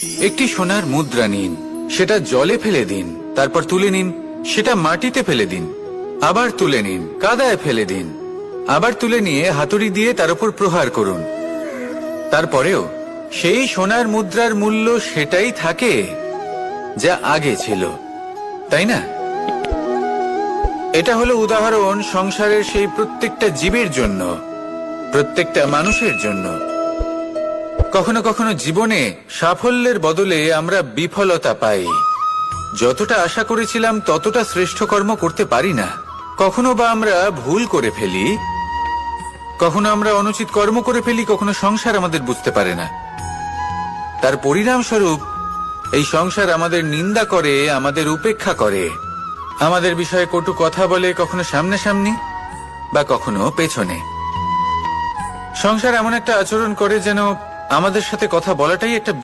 একটি সোনার মুদ্রা নিন, সেটা জলে ফেলে দিন, তারপর তুলে নিন, সেটা মাটিতে ফেলে দিন, আবার তুলে নিন, কাদায় ফেলে দিন, আবার তুলে নিয়ে হাতুড়ি দিয়ে তার উপর প্রহার করুন। তারপরেও সেই সোনার মুদ্রার মূল্য সেটাই থাকে যা আগে ছিল, তাই না? এটা হলো উদাহরণ সংসারের সেই প্রত্যেকটা জীবের জন্য, প্রত্যেকটা মানুষের জন্য। কখনো কখনো জীবনে সাফল্যের বদলে আমরা বিফলতা পাই। যতটা আশা করেছিলাম ততটা শ্রেষ্ঠ কর্ম করতে পারি না। কখনো বা আমরা ভুল করে ফেলি, কখনো আমরা অনুচিত কর্ম করে ফেলি, কখনো সংসার আমাদের বুঝতে পারে না। তার পরিণামস্বরূপ এই সংসার আমাদের নিন্দা করে, আমাদের উপেক্ষা করে, আমাদের বিষয়ে কটু কথা বলে, কখনো সামনাসামনি বা কখনো পেছনে। সংসার এমন একটা আচরণ করে যেন আমাদের সাথে কথা বলাটাই একটা